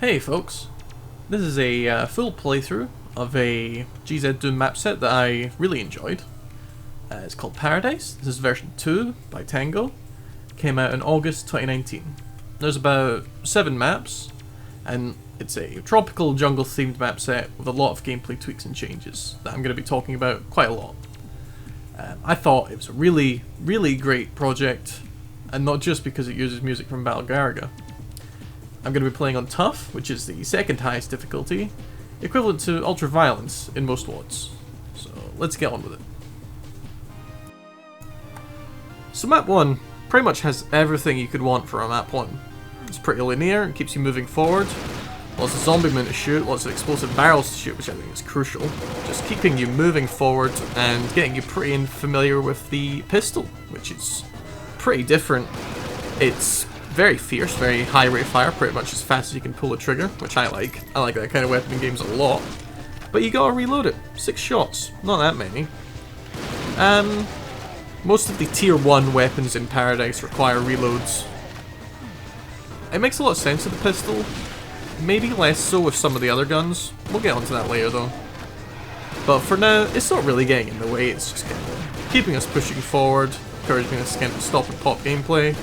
Hey folks, this is a full playthrough of a GZ Doom map set that I really enjoyed. It's called Paradise. This is version 2 by Tango. Came out in August 2019. There's about 7 maps, and it's a tropical jungle themed map set with a lot of gameplay tweaks and changes that I'm going to be talking about quite a lot. I thought it was a really, really great project, and not just because it uses music from Battle Garaga. I'm going to be playing on Tough, which is the second highest difficulty, equivalent to Ultra Violence in most WODs. So let's get on with it. So map 1 pretty much has everything you could want for a map 1. It's pretty linear, it keeps you moving forward, lots of zombie men to shoot, lots of explosive barrels to shoot, which I think is crucial. Just keeping you moving forward and getting you pretty familiar with the pistol, which is pretty different. It's very fierce, very high rate of fire, pretty much as fast as you can pull the trigger, which I like. I like that kind of weapon in games a lot. But you gotta reload it. 6 shots, not that many. Most of the tier 1 weapons in Paradise require reloads. It makes a lot of sense with the pistol, maybe less so with some of the other guns. We'll get onto that later though. But for now, it's not really getting in the way, it's just kind of keeping us pushing forward, encouraging us to kind of stop and pop gameplay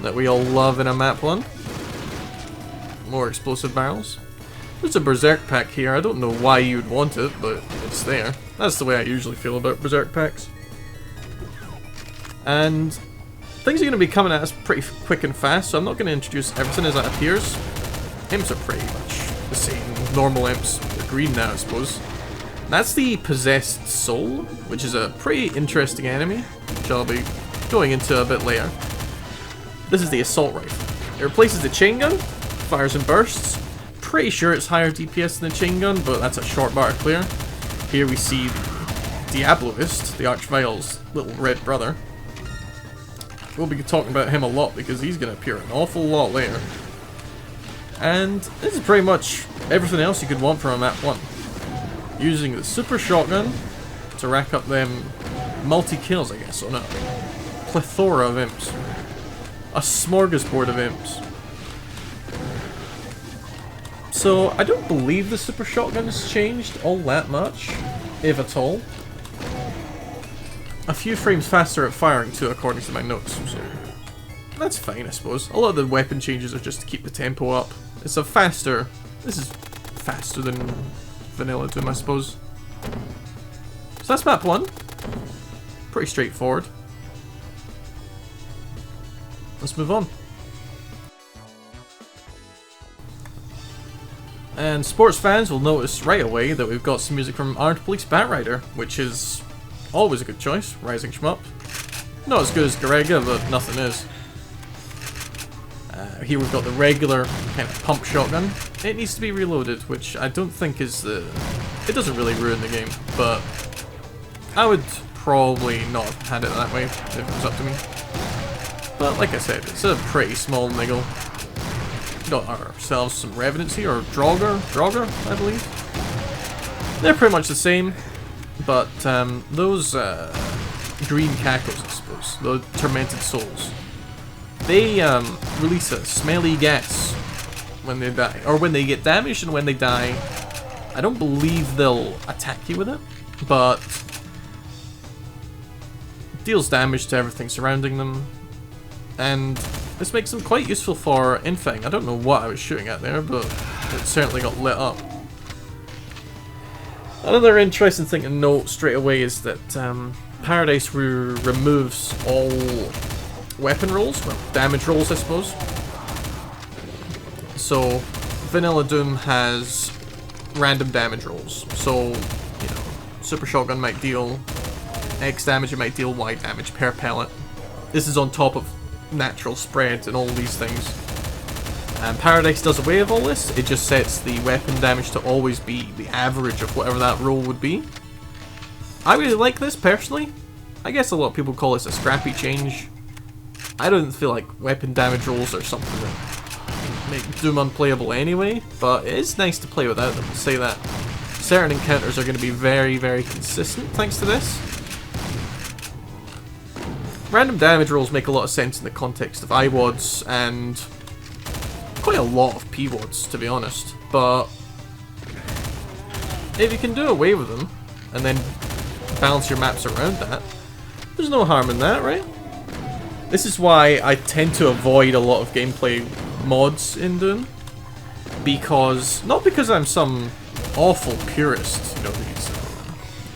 that we all love in a map 1. More explosive barrels. There's a Berserk pack here. I don't know why you'd want it, but it's there. That's the way I usually feel about Berserk packs. And things are going to be coming at us pretty quick and fast, so I'm not going to introduce everything as it appears. Imps are pretty much the same. Normal imps. They're green now, I suppose. That's the Possessed Soul, which is a pretty interesting enemy, which I'll be going into a bit later. This is the Assault Rifle. It replaces the chain gun, fires in bursts. Pretty sure it's higher DPS than the chain gun, but that's a short bar clear. Here we see the Diabloist, the Archvile's little red brother. We'll be talking about him a lot because he's going to appear an awful lot later. And this is pretty much everything else you could want from a map 1. Using the super shotgun to rack up them multi-kills, I guess, or not. Plethora of imps. A smorgasbord of imps. So, I don't believe the super shotgun has changed all that much, if at all. A few frames faster at firing too, according to my notes, so that's fine, I suppose. A lot of the weapon changes are just to keep the tempo up. It's a faster... This is faster than Vanilla Doom, I suppose. So that's map 1. Pretty straightforward. Let's move on. And sports fans will notice right away that we've got some music from Armed Police Batrider, which is always a good choice. Rising Shmup. Not as good as Garaga, but nothing is. Here we've got the regular kind of pump shotgun. It needs to be reloaded, which I don't think is the... It doesn't really ruin the game, but I would probably not have had it that way if it was up to me. But like I said, it's a pretty small niggle. Got ourselves some Revenants here, or Draugr, I believe. They're pretty much the same, but those green cackles, I suppose, the Tormented Souls, they release a smelly gas when they die, or when they get damaged and when they die. I don't believe they'll attack you with it, but deals damage to everything surrounding them. And this makes them quite useful for infang. I don't know what I was shooting at there, but it certainly got lit up. Another interesting thing to note straight away is that Paradise removes all weapon rolls, well, damage rolls I suppose. So Vanilla Doom has random damage rolls. So, you know, Super Shotgun might deal X damage, it might deal Y damage per pellet. This is on top of natural spread and all these things. And Paradise does away with all this. It just sets the weapon damage to always be the average of whatever that roll would be. I really like this personally. I guess a lot of people call this a scrappy change. I don't feel like weapon damage rolls are something that make Doom unplayable anyway, but it is nice to play without them. I'll say that. Certain encounters are going to be very, very consistent thanks to this. Random damage rolls make a lot of sense in the context of IWODs and quite a lot of PVODs, to be honest, but if you can do away with them and then balance your maps around that, there's no harm in that, right? This is why I tend to avoid a lot of gameplay mods in Doom, because, not because I'm some awful purist, you know, these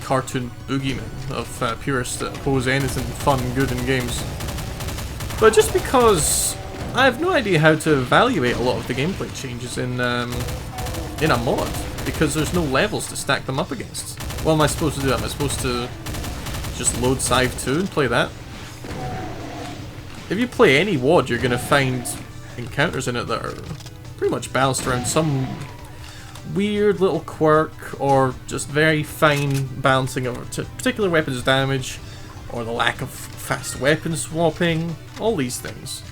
cartoon boogeymen of purists that oppose anything fun and good in games, but just because I have no idea how to evaluate a lot of the gameplay changes in a mod, because there's no levels to stack them up against. What am I supposed to do? Am I supposed to just load Civ 2 and play that? If you play any WoD, you're going to find encounters in it that are pretty much balanced around some weird little quirk, or just very fine balancing of particular weapons damage, or the lack of fast weapon swapping, all these things.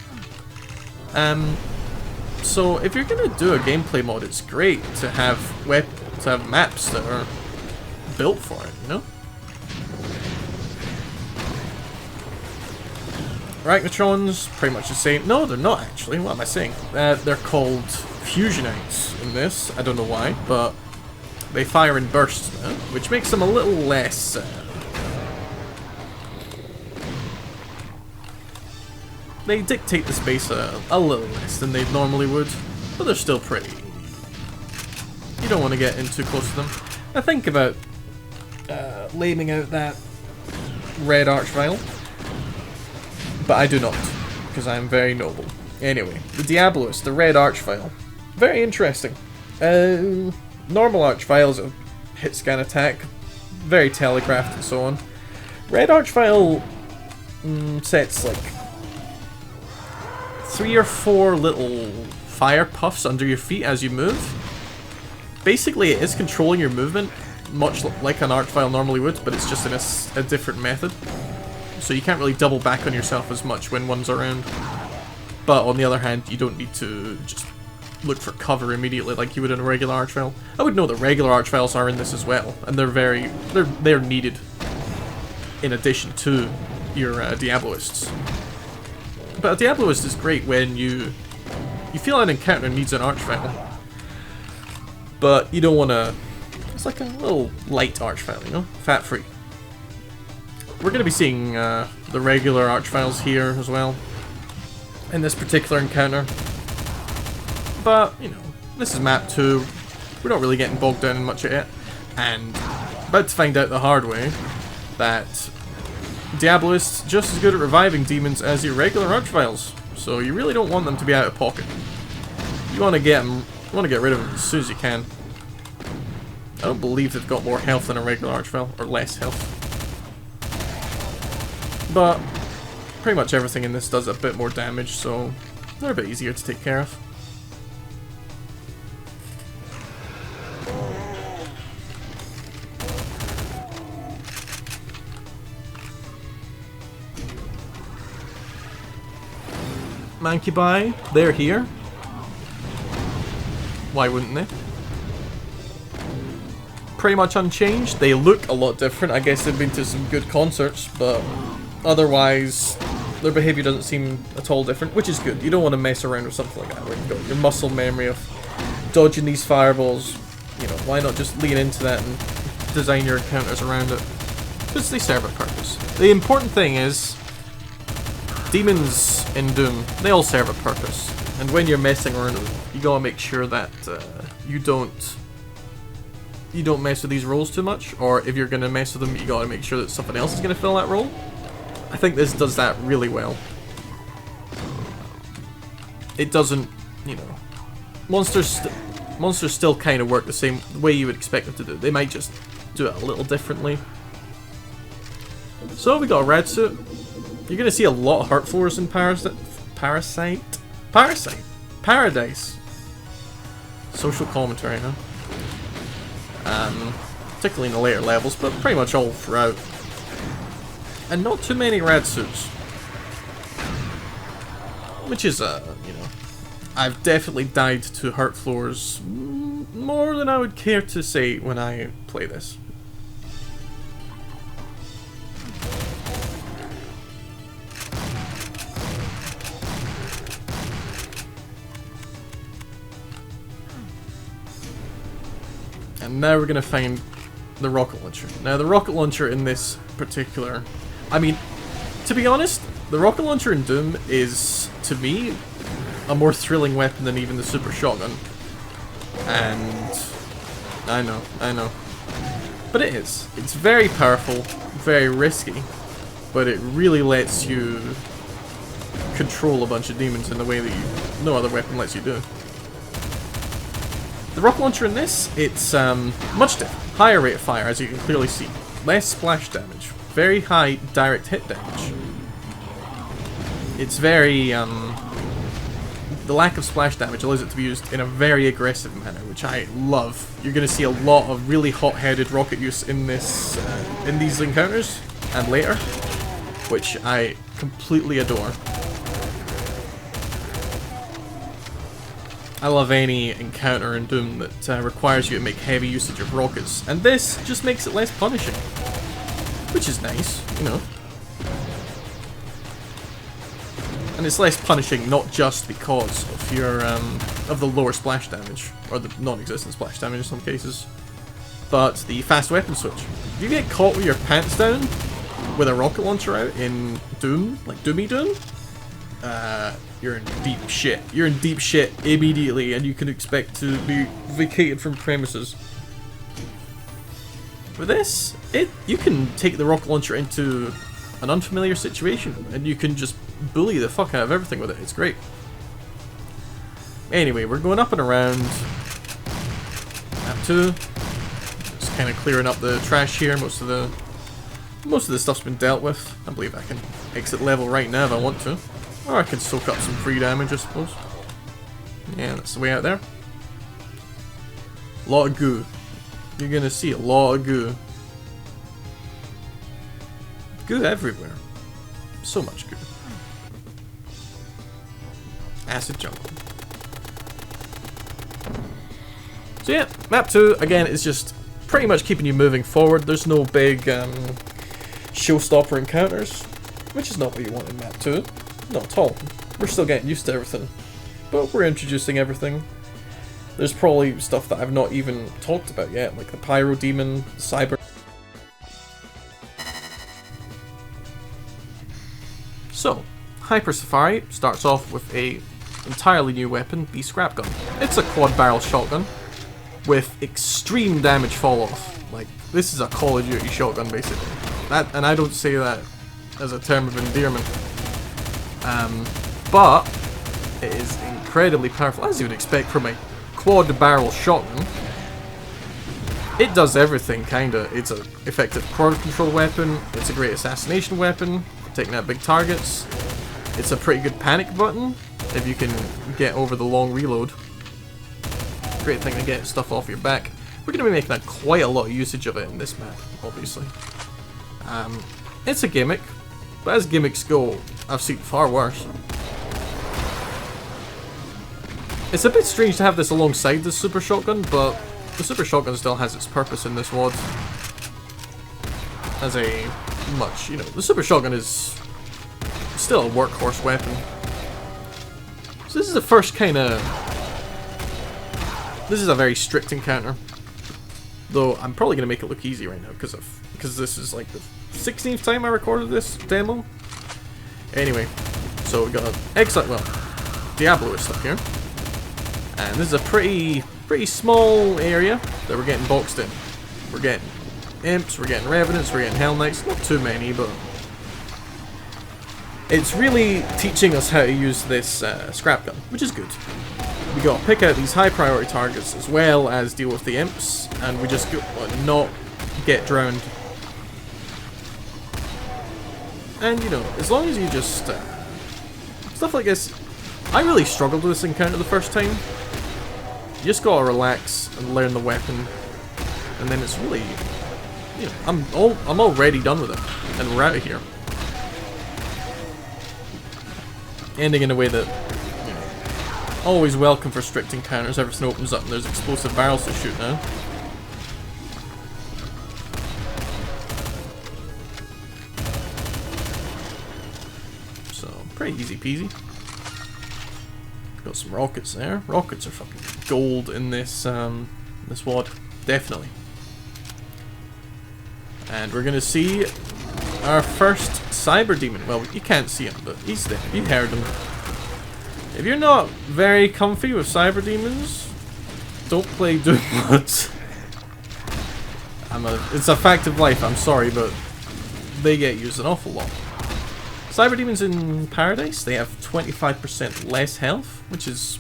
So if you're gonna do a gameplay mod, it's great to have maps that are built for it, you know? Arachnotrons, pretty much the same. No, they're not actually. What am I saying? They're called Fusionites in this. I don't know why, but they fire in bursts now, which makes them a little less... they dictate the space a little less than they normally would, but they're still pretty. You don't want to get in too close to them. I think about laming out that red Archvile, but I do not, because I am very noble. Anyway, the Diabolus, the red Archvile. Very interesting. Normal Archvile is a hit scan attack, very telegraphed and so on. Red Archvile sets like 3 or 4 little fire puffs under your feet as you move. Basically, it is controlling your movement, much like an Archvile normally would, but it's just in a different method. So you can't really double back on yourself as much when one's around. But on the other hand, you don't need to just look for cover immediately like you would in a regular Archvile. I would know that regular Archviles are in this as well, and they're needed in addition to your Diabolists. But a Diabolist is great when you feel an encounter needs an Archvile, but you don't want to... It's like a little light Archvile, you know? Fat-free. We're going to be seeing the regular Archviles here as well in this particular encounter. But, you know, this is map 2. We're not really getting bogged down in much of it. And about to find out the hard way that Diabolists just as good at reviving demons as your regular Archviles, so you really don't want them to be out of pocket. You want to get rid of them as soon as you can. I don't believe they've got more health than a regular Archvile, or less health. But pretty much everything in this does a bit more damage, so they're a bit easier to take care of. Mancubi, they're here. Why wouldn't they? Pretty much unchanged. They look a lot different. I guess they've been to some good concerts, but otherwise their behavior doesn't seem at all different, which is good. You don't want to mess around with something like that where you've got your muscle memory of dodging these fireballs. You know, why not just lean into that and design your encounters around it? Because they serve a purpose. The important thing is, demons in Doom, they all serve a purpose, and when you're messing around with them, you gotta make sure that you don't mess with these roles too much, or if you're gonna mess with them, you gotta make sure that something else is gonna fill that role. I think this does that really well. It doesn't, you know, monsters still kind of work the same way you would expect them to do. They might just do it a little differently. So we got a red suit. You're gonna see a lot of hurt floors in Paradise. Social commentary, huh? Particularly in the later levels, but pretty much all throughout. And not too many red suits, which is you know, I've definitely died to hurt floors more than I would care to say when I play this. And now we're gonna find the rocket launcher. Now the rocket launcher in this particular... I mean, to be honest, the rocket launcher in Doom is, to me, a more thrilling weapon than even the super shotgun. And... I know. But it is. It's very powerful, very risky, but it really lets you control a bunch of demons in a way that no other weapon lets you do. The rocket launcher in this, it's much different. Higher rate of fire, as you can clearly see. Less splash damage. Very high direct hit damage. It's very, the lack of splash damage allows it to be used in a very aggressive manner, which I love. You're going to see a lot of really hot-headed rocket use in this, in these encounters, and later, which I completely adore. I love any encounter in Doom that requires you to make heavy usage of rockets, and this just makes it less punishing, which is nice, you know. And it's less punishing not just because of your of the lower splash damage, or the non-existent splash damage in some cases, but the fast weapon switch. If you get caught with your pants down with a rocket launcher out in Doom, like Doomy Doom, you're in deep shit. You're in deep shit immediately, and you can expect to be vacated from premises. With this, you can take the rocket launcher into an unfamiliar situation, and you can just bully the fuck out of everything with it. It's great. Anyway, we're going up and around. Map 2. Just kind of clearing up the trash here. Most of the stuff's been dealt with. I believe I can exit level right now if I want to. Or I can soak up some free damage, I suppose. Yeah, that's the way out there. A lot of goo. You're gonna see a lot of goo. Goo everywhere. So much goo. Acid jungle. So yeah, map 2, again, is just pretty much keeping you moving forward. There's no big showstopper encounters, which is not what you want in map 2. Not at all. We're still getting used to everything. But we're introducing everything. There's probably stuff that I've not even talked about yet, like the Pyro Demon, Cyber. So, Hyper Safari starts off with a entirely new weapon, the Scrap Gun. It's a quad barrel shotgun with extreme damage fall off. Like, this is a Call of Duty shotgun basically. And I don't say that as a term of endearment. But it is incredibly powerful, as you would expect from a quad barrel shotgun. It does everything, kinda. It's an effective crowd control weapon, it's a great assassination weapon, taking out big targets. It's a pretty good panic button, if you can get over the long reload. Great thing to get stuff off your back. We're going to be making quite a lot of usage of it in this map, obviously. It's a gimmick, but as gimmicks go, I've seen far worse. It's a bit strange to have this alongside the Super Shotgun, but the Super Shotgun still has its purpose in this WOD. As a much, you know, the Super Shotgun is still a workhorse weapon. So this is the first kind of... This is a very strict encounter. Though I'm probably going to make it look easy right now because this is like the 16th time I recorded this demo. Anyway, so we got Diablo is stuck here. And this is a pretty small area that we're getting boxed in. We're getting Imps, we're getting Revenants, we're getting Hell Knights, not too many, but it's really teaching us how to use this Scrap Gun, which is good. We gotta pick out these high priority targets as well as deal with the Imps, and we just not get drowned. And you know, as long as you just stuff like this, I really struggled with this encounter the first time. You just gotta relax and learn the weapon, and then it's really, you know, I'm already done with it, and we're out of here. Ending in a way that, you know, always welcome for strict encounters. Everything opens up and there's explosive barrels to shoot now. So pretty easy peasy. Got some rockets there. Rockets are fucking gold in this this WOD. Definitely. And we're gonna see our first Cyber Demon. Well, you can't see him, but he's there. You heard him. If you're not very comfy with Cyber Demons, don't play Doom mods. It's a fact of life, I'm sorry, but they get used an awful lot. Cyber Demons in Paradise, they have 25% less health, which is...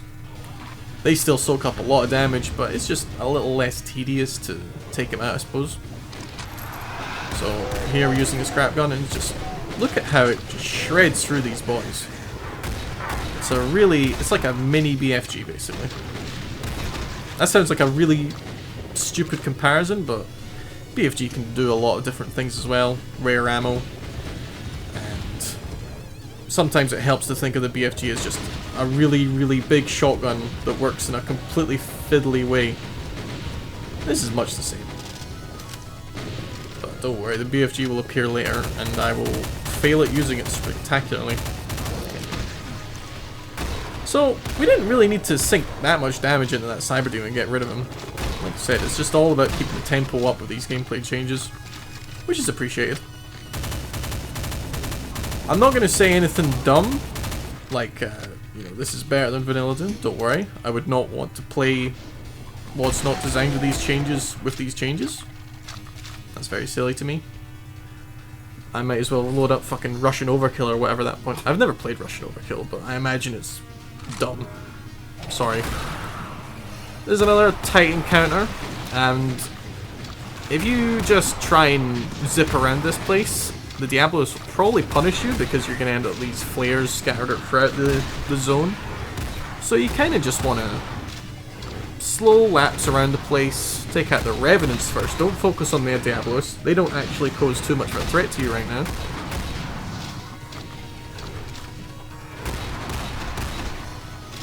They still soak up a lot of damage, but it's just a little less tedious to take them out, I suppose. So here we're using a scrap gun, and just look at how it just shreds through these boys. It's like a mini BFG, basically. That sounds like a really stupid comparison, but BFG can do a lot of different things as well. Rare ammo. And sometimes it helps to think of the BFG as just a really, really big shotgun that works in a completely fiddly way. This is much the same. But don't worry, the BFG will appear later, and I will fail at using it spectacularly. So, we didn't really need to sink that much damage into that Cyber Demon and get rid of him. Like I said, it's just all about keeping the tempo up with these gameplay changes, which is appreciated. I'm not going to say anything dumb, like, you know, this is better than Vanilla Doom, don't worry. I would not want to play mods not designed with these changes. That's very silly to me. I might as well load up fucking Russian Overkill or whatever that point. I've never played Russian Overkill, but I imagine it's dumb. Sorry. There's another tight encounter, and if you just try and zip around this place, the Diablos will probably punish you because you're going to end up with these flares scattered throughout the zone. So you kind of just want to slow laps around the place, take out the Revenants first. Don't focus on the Diablos. They don't actually pose too much of a threat to you right now.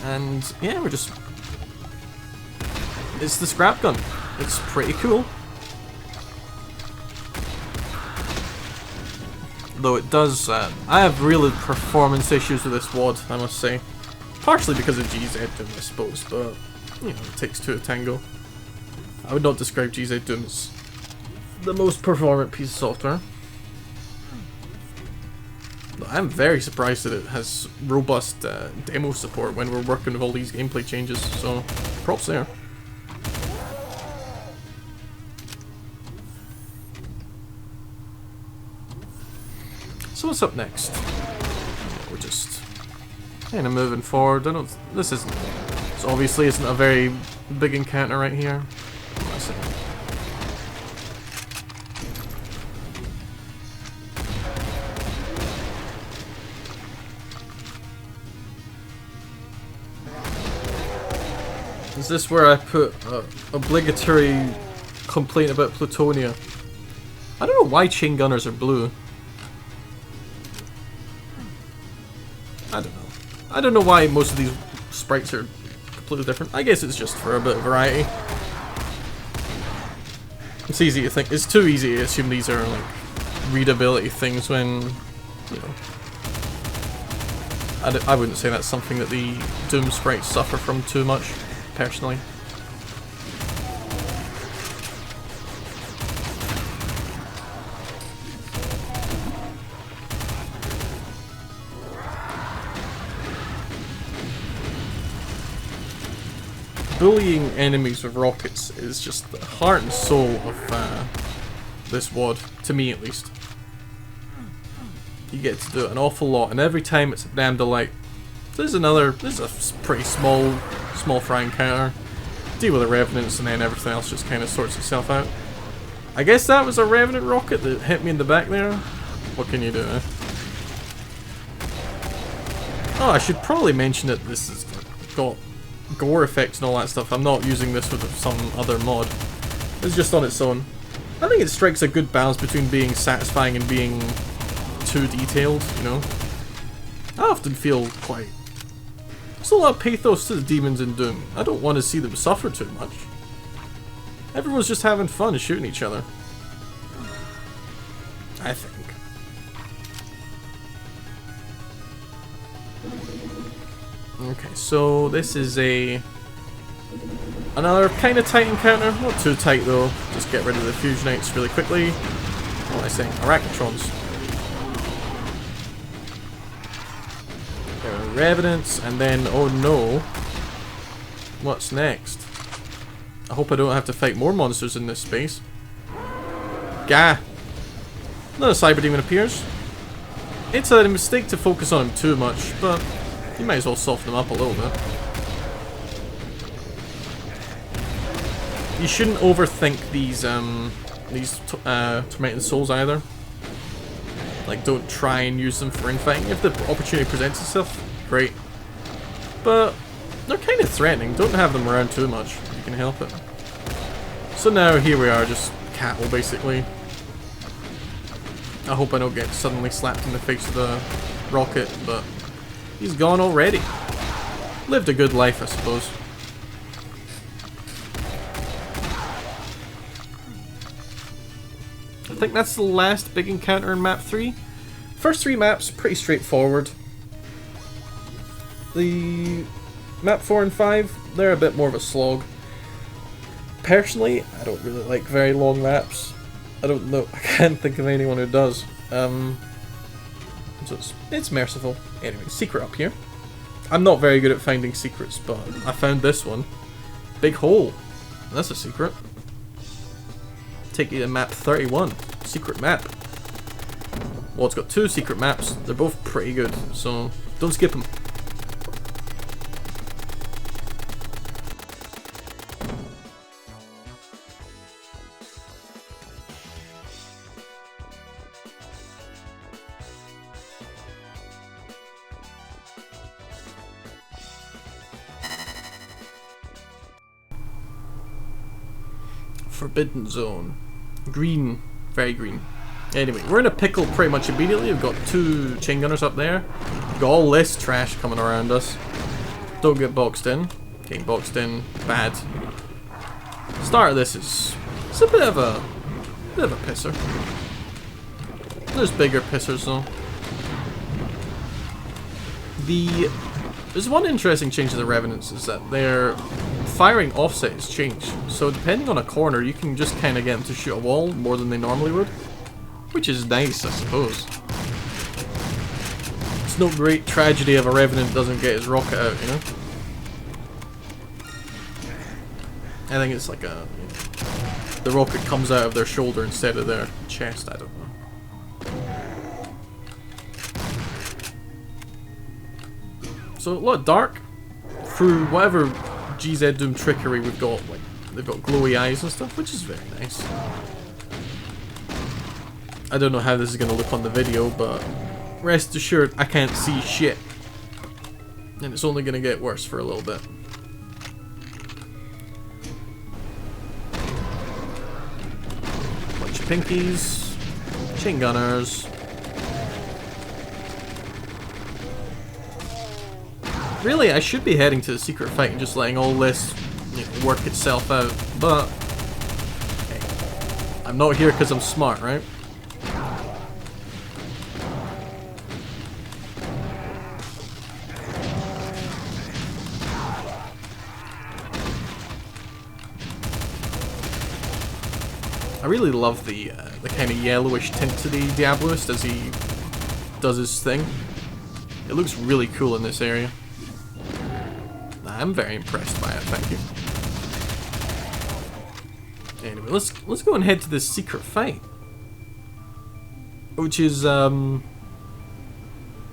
And yeah, it's the scrap gun. It's pretty cool. Though it does, I have real performance issues with this WAD, I must say. Partially because of GZ Doom, I suppose, but, you know, it takes two to tango. I would not describe GZ Doom as the most performant piece of software. But I'm very surprised that it has robust demo support when we're working with all these gameplay changes, so props there. So what's up next? We're just kind of moving forward. This obviously isn't a very big encounter right here. Is this where I put obligatory complaint about Plutonia? I don't know why chain gunners are blue. I don't know why most of these sprites are completely different. I guess it's just for a bit of variety. It's easy to think. It's too easy to assume these are like readability things when, you know. I wouldn't say that's something that the Doom sprites suffer from too much, personally. Bullying enemies with rockets is just the heart and soul of this WAD, to me at least. You get to do it an awful lot, and every time it's a damn delight. This is a pretty small fry encounter. Deal with the Revenants, and then everything else just kind of sorts itself out. I guess that was a Revenant rocket that hit me in the back there. What can you do, eh? Oh, I should probably mention that this has got gore effects and all that stuff. I'm not using this with some other mod. It's just on its own. I think it strikes a good balance between being satisfying and being too detailed, you know? I often feel quite... There's a lot of pathos to the demons in Doom. I don't want to see them suffer too much. Everyone's just having fun shooting each other. I think. Okay, so this is a Another kind of tight encounter, not too tight though. Just get rid of the Fusionites really quickly. What am I saying? Arachnotrons. There are Revenants, and then, oh no. What's next? I hope I don't have to fight more monsters in this space. Gah! Another Cyber Demon appears. It's a mistake to focus on him too much, but you might as well soften him up a little bit. You shouldn't overthink these Tormented Souls either. Like, don't try and use them for infighting. If the opportunity presents itself, great. But they're kind of threatening. Don't have them around too much if you can help it. So now here we are, just cattle basically. I hope I don't get suddenly slapped in the face with a rocket, but he's gone already. Lived a good life, I suppose. I think that's the last big encounter in map 3. First 3 maps, pretty straightforward. The map 4 and 5, they're a bit more of a slog. Personally, I don't really like very long maps. I don't know, I can't think of anyone who does. So it's merciful. Anyway, secret up here. I'm not very good at finding secrets, but I found this one. Big hole. That's a secret. Take you to map 31. Secret map. Well, it's got 2 secret maps. They're both pretty good, so don't skip them. Forbidden Zone. Green. Very green. Anyway, we're in a pickle pretty much immediately. We've got 2 chain gunners up there. We've got all this trash coming around us. Don't get boxed in. Getting boxed in. Bad. Start of this is... It's a bit of a pisser. There's bigger pissers though. There's one interesting change to the Revenants is that their firing offset has changed. So depending on a corner, you can just kind of get them to shoot a wall more than they normally would. Which is nice, I suppose. It's no great tragedy if a Revenant doesn't get his rocket out, you know? I think it's like a... the rocket comes out of their shoulder instead of their chest, I don't know. So a lot of dark. Through whatever GZ Doom trickery we've got, like, they've got glowy eyes and stuff, which is very nice. I don't know how this is going to look on the video, but rest assured I can't see shit. And it's only going to get worse for a little bit. Bunch of pinkies, chain gunners. Really, I should be heading to the secret fight and just letting all this, you know, work itself out, but hey, I'm not here because I'm smart, right? I really love the kind of yellowish tint to the Diabloist as he does his thing. It looks really cool in this area. I'm very impressed by it, thank you. Anyway, let's go and head to this secret fight. Which is,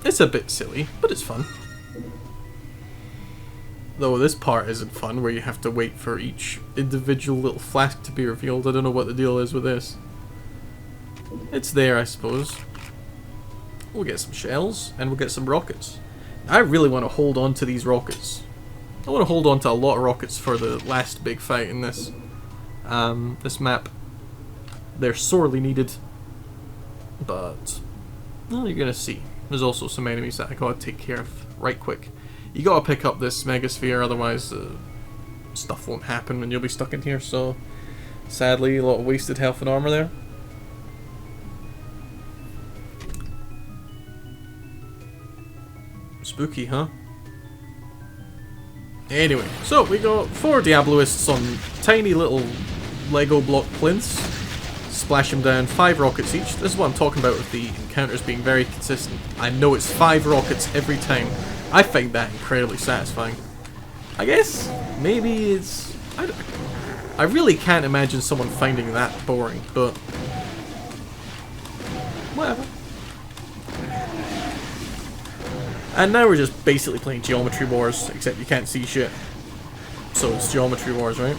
it's a bit silly, but it's fun. Though this part isn't fun, where you have to wait for each individual little flask to be revealed. I don't know what the deal is with this. It's there, I suppose. We'll get some shells, and we'll get some rockets. I really want to hold on to these rockets. I want to hold on to a lot of rockets for the last big fight in this this map. They're sorely needed. But, well, you're gonna see. There's also some enemies that I gotta take care of right quick. You gotta pick up this Megasphere, otherwise stuff won't happen and you'll be stuck in here, so sadly a lot of wasted health and armor there. Spooky, huh? Anyway, so we got 4 Diabloists on tiny little Lego block plinths. Splash them down, 5 rockets each. This is what I'm talking about with the encounters being very consistent. I know it's 5 rockets every time. I find that incredibly satisfying. I guess maybe it's... I really can't imagine someone finding that boring, but... whatever. And now we're just basically playing Geometry Wars, except you can't see shit. So it's Geometry Wars, right?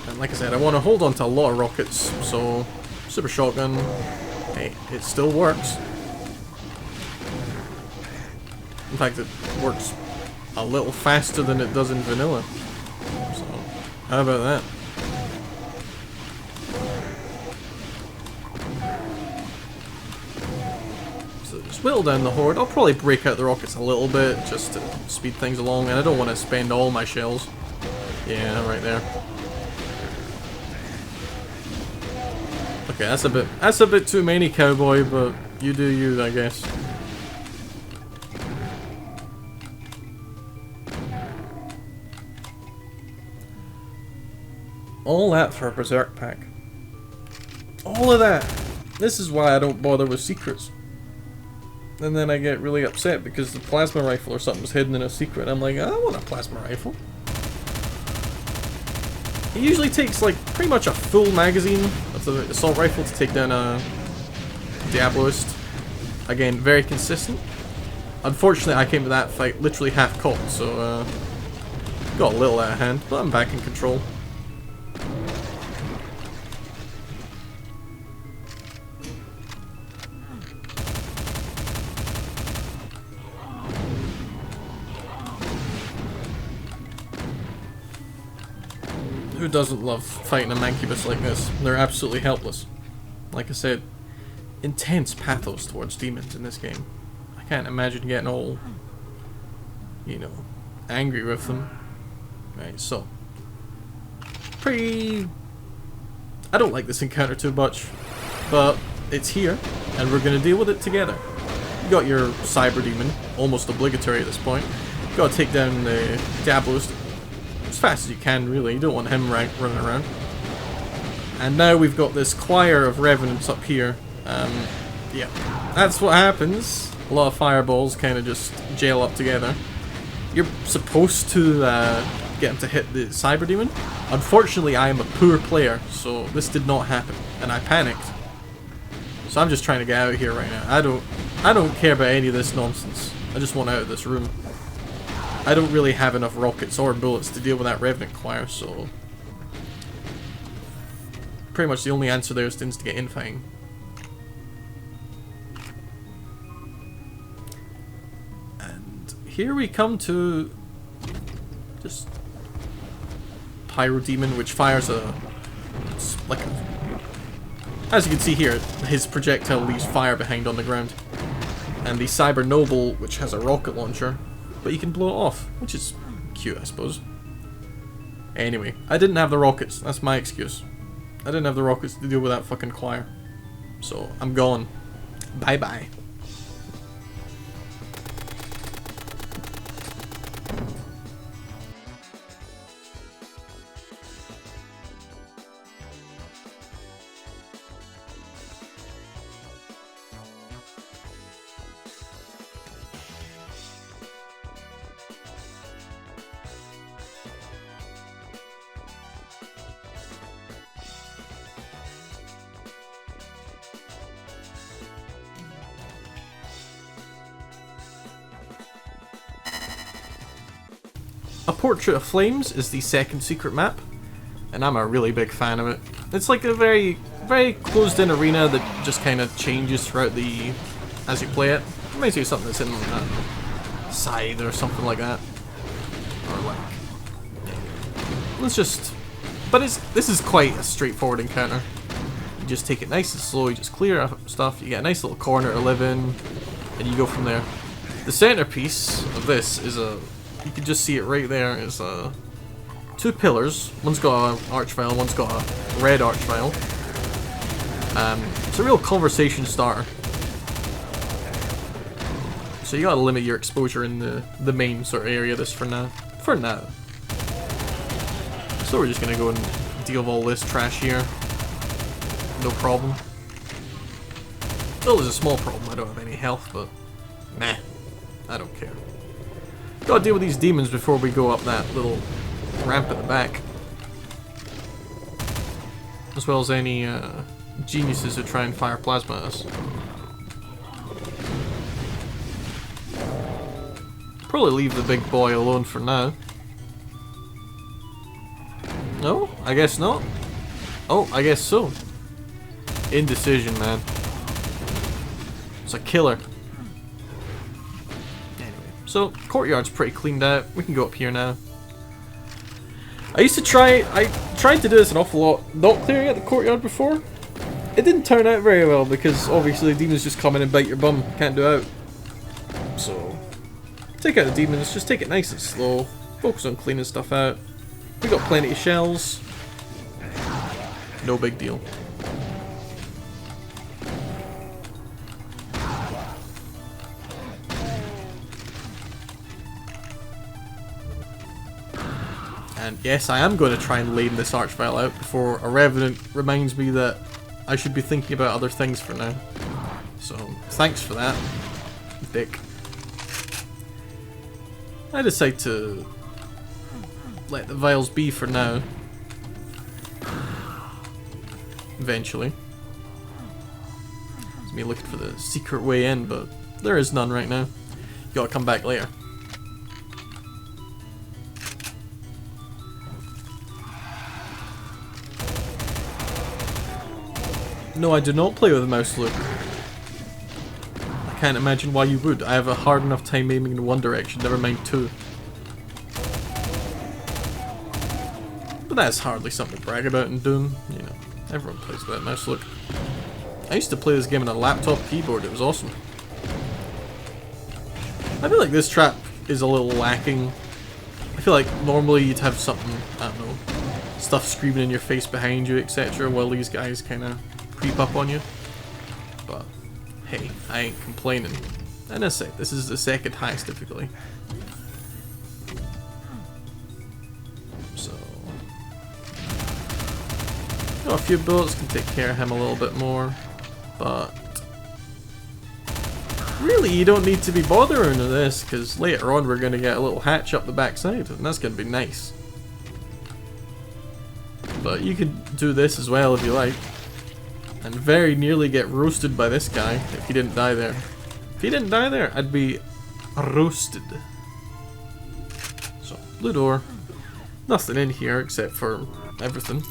And like I said, I want to hold on to a lot of rockets, so Super Shotgun, hey, it still works. In fact, it works a little faster than it does in vanilla. So, how about that? Just whittle down the horde. I'll probably break out the rockets a little bit just to speed things along, and I don't want to spend all my shells. Yeah, right there. Okay, that's a bit too many, cowboy, but you do you, I guess. All that for a Berserk pack. All of that. This is why I don't bother with secrets. And then I get really upset because the plasma rifle or something's hidden in a secret. I'm like, I don't want a plasma rifle. It usually takes like pretty much a full magazine of the assault rifle to take down a Diabloist. Again, very consistent. Unfortunately, I came to that fight literally half cocked, so got a little out of hand, but I'm back in control. Who doesn't love fighting a Mancubus like this? They're absolutely helpless. Like I said, intense pathos towards demons in this game. I can't imagine getting all, you know, angry with them. Right, so. I don't like this encounter too much, but it's here, and we're gonna deal with it together. You got your Cyber Demon, almost obligatory at this point. You gotta take down the Diabloist as fast as you can, really. You don't want him running around. And now we've got this choir of revenants up here. Yeah, that's what happens. A lot of fireballs kind of just jail up together. You're supposed to get him to hit the Cyber Demon. Unfortunately, I am a poor player, so this did not happen, and I panicked. So I'm just trying to get out of here right now. I don't care about any of this nonsense. I just want out of this room. I don't really have enough rockets or bullets to deal with that Revenant Choir, so... pretty much the only answer there is to instigate infighting. And here we come to... just... Pyro Demon, which fires a... like a... as you can see here, his projectile leaves fire behind on the ground. And the Cyber Noble, which has a rocket launcher, but you can blow it off, which is cute, I suppose. Anyway, I didn't have the rockets. That's my excuse. I didn't have the rockets to deal with that fucking choir. So, I'm gone. Bye-bye. A Portrait of Flames is the second secret map, and I'm a really big fan of it. It's like a very closed-in arena that just kind of changes throughout as you play it. Reminds me of something that's in Scythe or something like that. Or like... let's just... but this is quite a straightforward encounter. You just take it nice and slow, you just clear up stuff, you get a nice little corner to live in, and you go from there. The centerpiece of this is a... you can just see it right there, is two pillars. One's got an archvile, one's got a red archvile. It's a real conversation starter. So you gotta limit your exposure in the main sort of area this for now. For now. So we're just gonna go and deal with all this trash here. No problem. Well, there's a small problem. I don't have any health, but meh. I don't care. Gotta deal with these demons before we go up that little ramp at the back. As well as any geniuses who try and fire plasma at us. Probably leave the big boy alone for now. No? I guess not. Oh, I guess so. Indecision, man. It's a killer. Anyway, so courtyard's pretty cleaned out. We can go up here now. I tried to do this an awful lot, not clearing out the courtyard before. It didn't turn out very well because obviously the demons just come in and bite your bum. Can't do out. So, take out the demons, just take it nice and slow. Focus on cleaning stuff out. We got plenty of shells. No big deal. And yes, I am going to try and lame this Archvile out before a Revenant reminds me that I should be thinking about other things for now. So, thanks for that, dick. I decide to let the vials be for now. Eventually. It's me looking for the secret way in, but there is none right now. You gotta come back later. No, I do not play with a mouse loop. I can't imagine why you would. I have a hard enough time aiming in one direction, never mind two. But that's hardly something to brag about in Doom. You know, everyone plays with that mouse look. I used to play this game on a laptop keyboard, it was awesome. I feel like this trap is a little lacking. I feel like normally you'd have something, I don't know, stuff screaming in your face behind you, etc. while these guys kind of creep up on you. But hey, I ain't complaining. And as I say, this is the second highest difficulty. So got a few bullets, can take care of him a little bit more, but really you don't need to be bothering with this because later on we're going to get a little hatch up the backside and that's going to be nice. But you could do this as well if you like. And very nearly get roasted by this guy if he didn't die there. If he didn't die there, I'd be roasted. So, blue door. Nothing in here except for everything.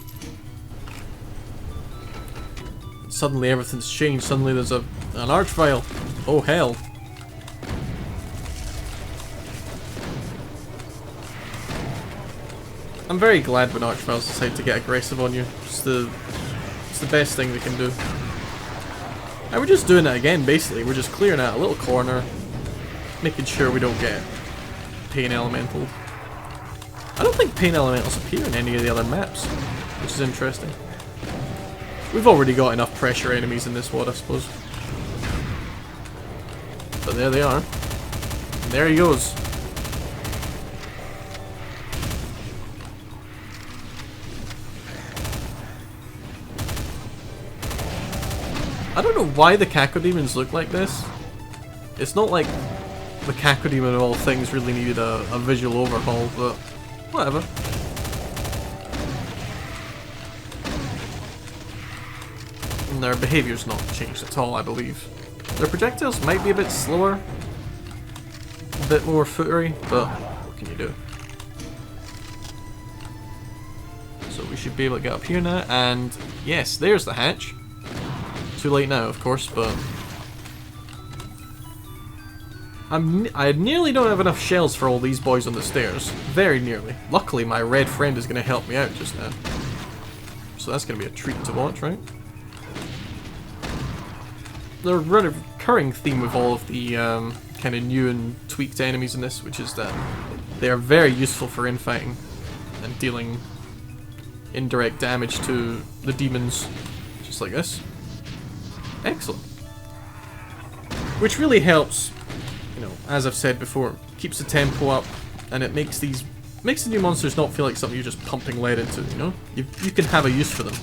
Suddenly everything's changed. Suddenly there's an Archvile. Oh hell. I'm very glad when Archviles decide to get aggressive on you. It's the best thing they can do. And we're just doing it again, basically. We're just clearing out a little corner, making sure we don't get Pain Elemental. I don't think Pain Elementals appear in any of the other maps, which is interesting. We've already got enough pressure enemies in this WOD, I suppose. But there they are. And there he goes. I don't know why the Cacodemons look like this. It's not like the Cacodemon of all things really needed a visual overhaul, but whatever. And their behaviour's not changed at all, I believe. Their projectiles might be a bit slower, a bit more footery, but what can you do? So we should be able to get up here now, and yes, there's the hatch. Too late now, of course, but I nearly don't have enough shells for all these boys on the stairs. Very nearly. Luckily, my red friend is going to help me out just now. So that's going to be a treat to watch, right? The recurring theme with all of the kind of new and tweaked enemies in this, which is that they are very useful for infighting and dealing indirect damage to the demons, just like this. Excellent. Which really helps you know, as I've said before, keeps the tempo up, and it makes the new monsters not feel like something you're just pumping lead into, you know? You can have a use for them.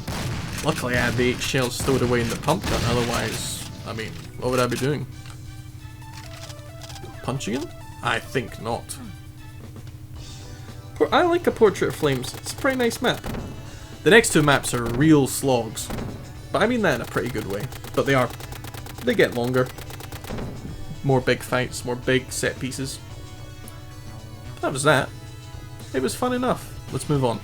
Luckily I had the 8 shells stowed away in the pump gun, otherwise, I mean, what would I be doing? Punching him? I think not. I like a Portrait of Flames, it's a pretty nice map. The next 2 maps are real slogs, but I mean that in a pretty good way. But they get longer. More big fights, more big set pieces. That was that. It was fun enough. Let's move on.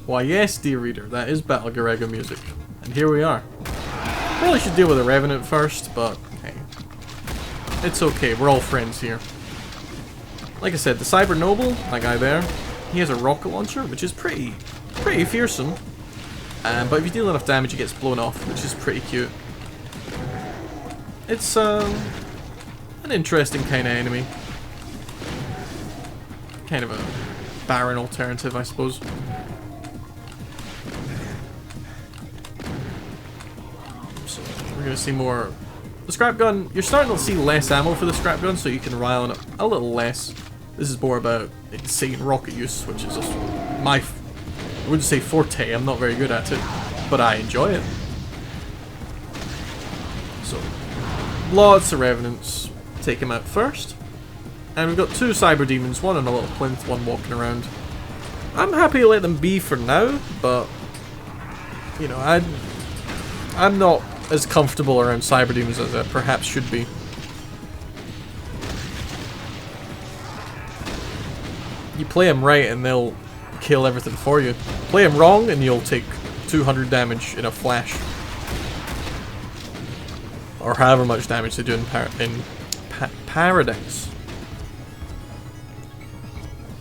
Why yes, dear reader, that is Battle Garegga music. And here we are. Probably should deal with the Revenant first, but hey. It's okay, we're all friends here. Like I said, the Cyber Noble, that guy there, he has a rocket launcher, which is pretty fearsome. But if you deal enough damage, it gets blown off, which is pretty cute. It's an interesting kind of enemy. Kind of a barren alternative, I suppose. We're going to see more. The scrap gun, you're starting to see less ammo for the scrap gun, so you can rely on it a little less. This is more about insane rocket use, which is just I wouldn't say forte, I'm not very good at it, but I enjoy it. So, lots of Revenants. Take him out first. And we've got 2 Cyber Demons, one on a little plinth, one walking around. I'm happy to let them be for now, but, you know, I'm not as comfortable around Cyber Demons as I perhaps should be. You play them right and they'll kill everything for you. Play them wrong and you'll take 200 damage in a flash. Or however much damage they do in Paradise.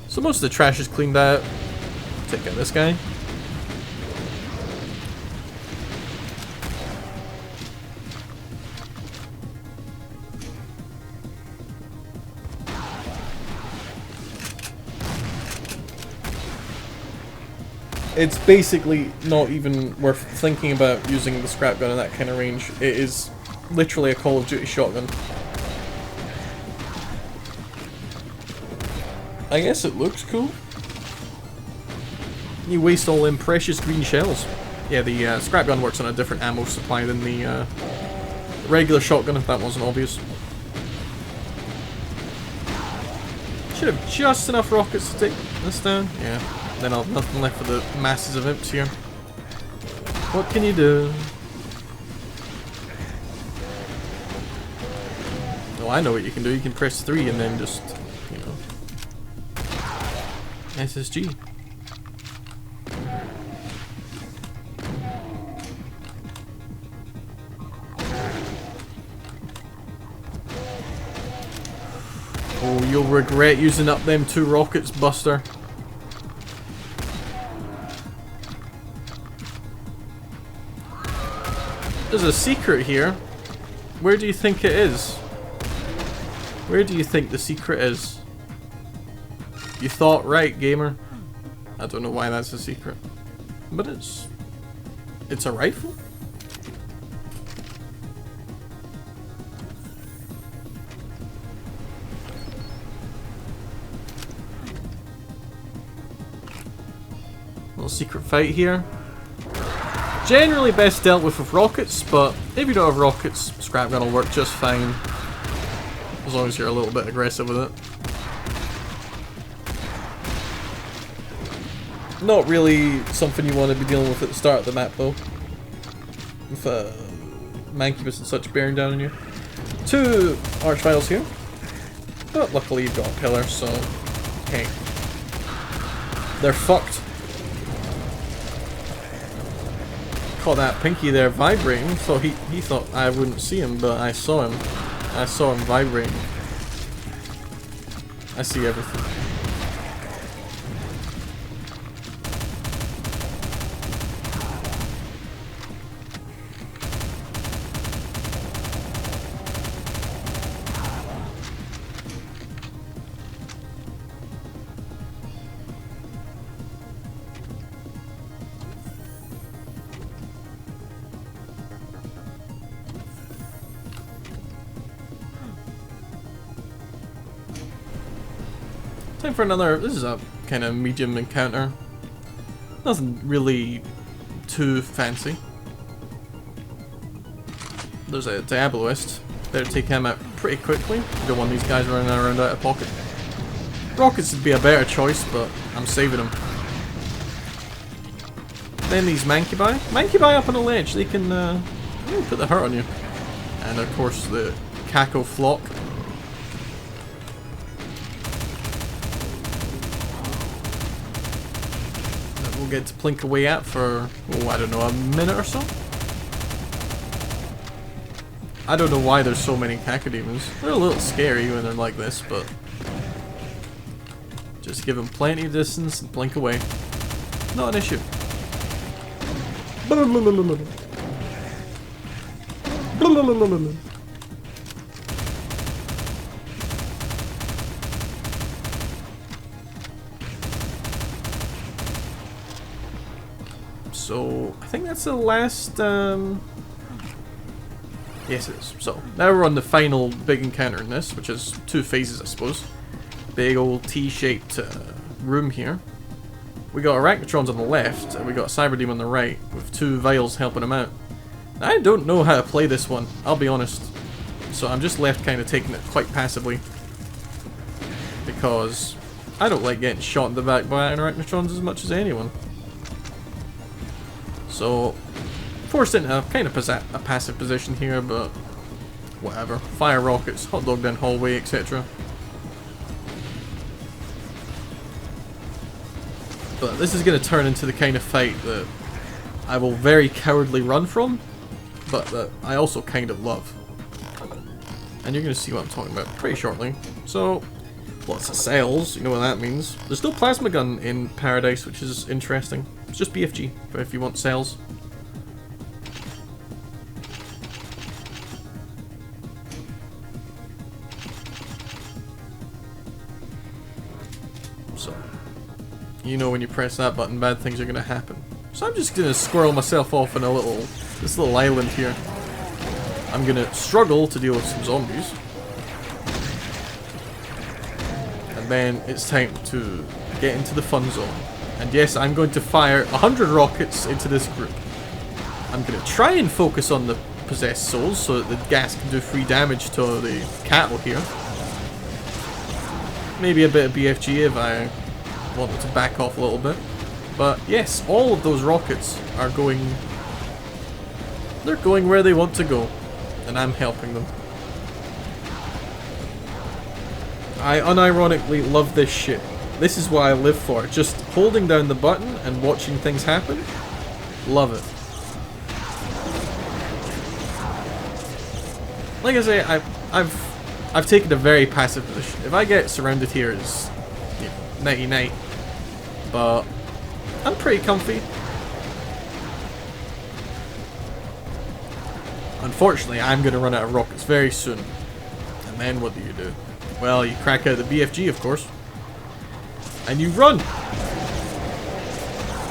So most of the trash is cleaned out. Take out this guy. It's basically not even worth thinking about using the scrap gun in that kind of range. It is literally a Call of Duty shotgun. I guess it looks cool. You waste all them precious green shells. Yeah, the scrap gun works on a different ammo supply than the regular shotgun, if that wasn't obvious. Should have just enough rockets to take this down. Yeah. Then I'll have nothing left for the masses of imps here. What can you do? Oh, I know what you can do. You can press 3 and then just, you know, SSG. Oh, you'll regret using up them 2 rockets, Buster. There's a secret here. Where do you think it is? Where do you think the secret is? You thought right, gamer. I don't know why that's a secret. But it's a rifle? Little secret fight here. Generally best dealt with rockets, but if you don't have rockets, scrap gun will work just fine. As long as you're a little bit aggressive with it. Not really something you want to be dealing with at the start of the map though. With Mancubus and such bearing down on you. 2 Archviles here. But luckily you've got a pillar, so hey. They're fucked. Caught that pinky there vibrating, so he thought I wouldn't see him, but I saw him. I saw him vibrating. I see everything. time for another. This is a kind of medium encounter. Nothing really too fancy. There's a Diaboloist. Better take him out pretty quickly. You don't want these guys running around out of pocket. Rockets would be a better choice, but I'm saving them. Then these Mancubi. Mancubi up on the ledge, they can put the hurt on you. And of course the Caco Flock. That we'll get to plink away at for, oh, I don't know, a minute or so. I don't know why there's so many Cacodemons. They're a little scary when they're like this, but just give them plenty of distance and blink away. Not an issue. So, I think that's the last, yes it is. So, now we're on the final big encounter in this, which is 2 phases I suppose. Big old T-shaped room here. We got Arachnotrons on the left, and we got Cyberdemon on the right, with 2 Vials helping him out. I don't know how to play this one, I'll be honest. So I'm just left kind of taking it quite passively. Because I don't like getting shot in the back by Arachnotrons as much as anyone. So, forced into a kind of a passive position here, but whatever. Fire rockets, hot dog down hallway, etc. But this is going to turn into the kind of fight that I will very cowardly run from, but that I also kind of love. And you're going to see what I'm talking about pretty shortly. So, lots of cells, you know what that means. There's no plasma gun in Paradise, which is interesting. It's just BFG, if you want cells. So, you know when you press that button, bad things are going to happen. So I'm just going to squirrel myself off in this little island here. I'm going to struggle to deal with some zombies. And then it's time to get into the fun zone. And yes, I'm going to fire 100 rockets into this group. I'm going to try and focus on the possessed souls so that the gas can do free damage to the cattle here. Maybe a bit of BFG if I wanted to back off a little bit. But yes, all of those rockets are going... they're going where they want to go. And I'm helping them. I unironically love this shit. This is what I live for. Just holding down the button and watching things happen. Love it. Like I say, I've taken a very passive position. If I get surrounded here, it's, you know, nighty-night. But I'm pretty comfy. Unfortunately, I'm going to run out of rockets very soon. And then what do? Well, you crack out the BFG, of course. And you run!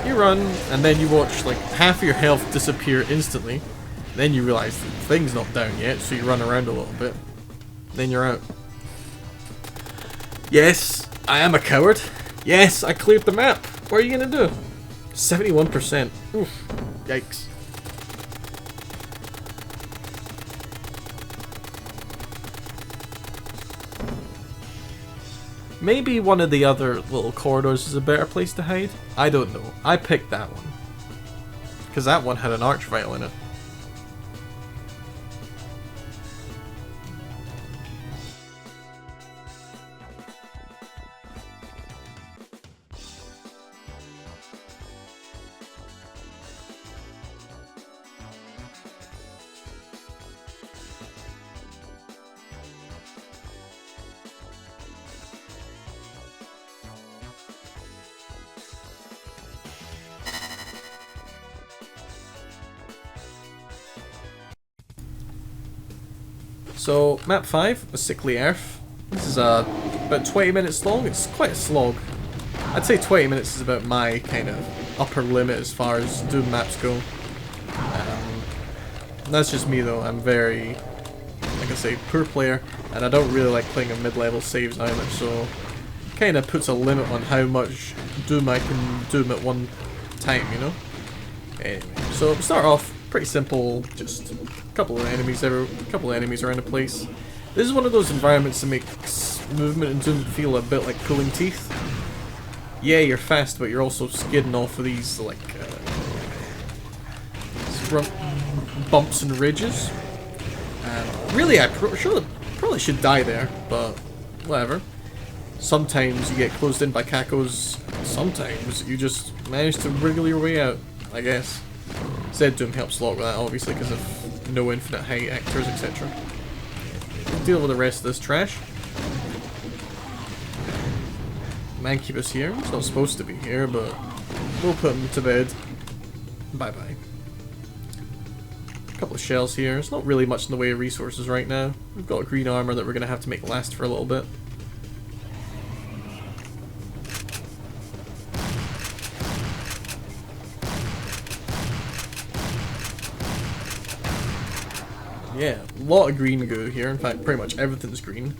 You run, and then you watch like half of your health disappear instantly. Then you realize the thing's not down yet, so you run around a little bit. Then you're out. Yes, I am a coward. Yes, I cleared the map. What are you going to do? 71%. Oof. Yikes. Maybe one of the other little corridors is a better place to hide. I don't know. I picked that one. Because that one had an archvile in it. So, map 5, A Sickly Earth. This is about 20 minutes long. It's quite a slog. I'd say 20 minutes is about my kind of upper limit as far as Doom maps go. That's just me though. I'm very, like I say, poor player, and I don't really like playing a mid-level saves either, so kind of puts a limit on how much Doom I can Doom at one time, you know? Anyway, so start off pretty simple, just a couple of enemies around the place. This is one of those environments that makes movement in Doom feel a bit like pulling teeth. Yeah, you're fast, but you're also skidding off of these, like, bumps and ridges. Really, I probably should die there, but whatever. Sometimes you get closed in by cacos, sometimes you just manage to wriggle your way out, I guess. Zed Doom helps a lot with that, obviously, because of no infinite height actors, etc. We'll deal with the rest of this trash. Mankeeper's here. He's not supposed to be here, but we'll put him to bed. Bye-bye. A couple of shells here. There's not really much in the way of resources right now. We've got green armor that we're going to have to make last for a little bit. Yeah, a lot of green goo here. In fact, pretty much everything's green.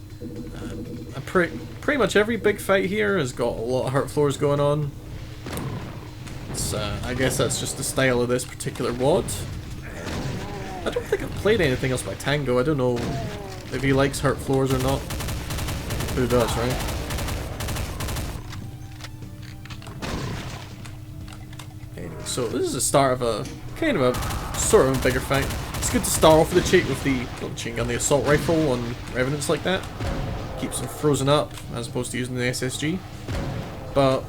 Pretty much every big fight here has got a lot of hurt floors going on. It's, I guess that's just the style of this particular WOD. I don't think I've played anything else by Tango. I don't know if he likes hurt floors or not. Who does, right? Anyway, so this is the start of a kind of a sort of a bigger fight. It's good to start off with the chain gun, the assault rifle on Revenants like that. Keeps them frozen up as opposed to using the SSG. But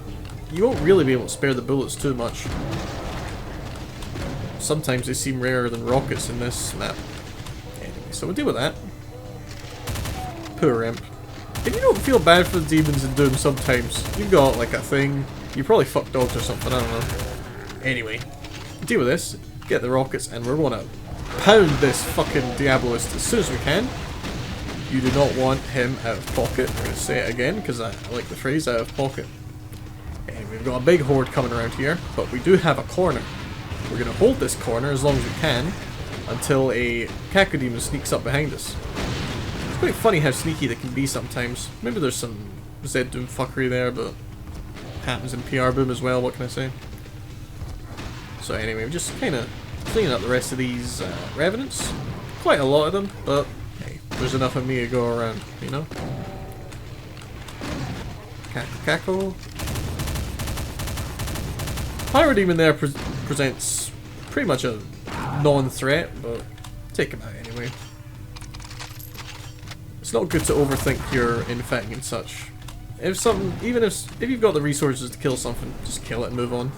you won't really be able to spare the bullets too much. Sometimes they seem rarer than rockets in this map. Anyway, so we'll deal with that. Poor imp. If you don't feel bad for the demons in Doom sometimes, you've got like a thing. You probably fucked dogs or something, I don't know. Anyway, deal with this, get the rockets, and we're gonna pound this fucking Diabolist as soon as we can. You do not want him out of pocket. I'm going to say it again because I like the phrase out of pocket. And we've got a big horde coming around here, but we do have a corner. We're going to hold this corner as long as we can until a Cacodemon sneaks up behind us. It's quite funny how sneaky they can be sometimes. Maybe there's some Zed Doom fuckery there, but it happens in PR Boom as well, what can I say? So anyway, we're just kind of cleaning up the rest of these Revenants. Quite a lot of them, but hey, there's enough of me to go around, you know? Cackle. Pyrodemon there presents pretty much a non-threat, but take him out anyway. It's not good to overthink your infecting and such. If something, even if you've got the resources to kill something, just kill it and move on.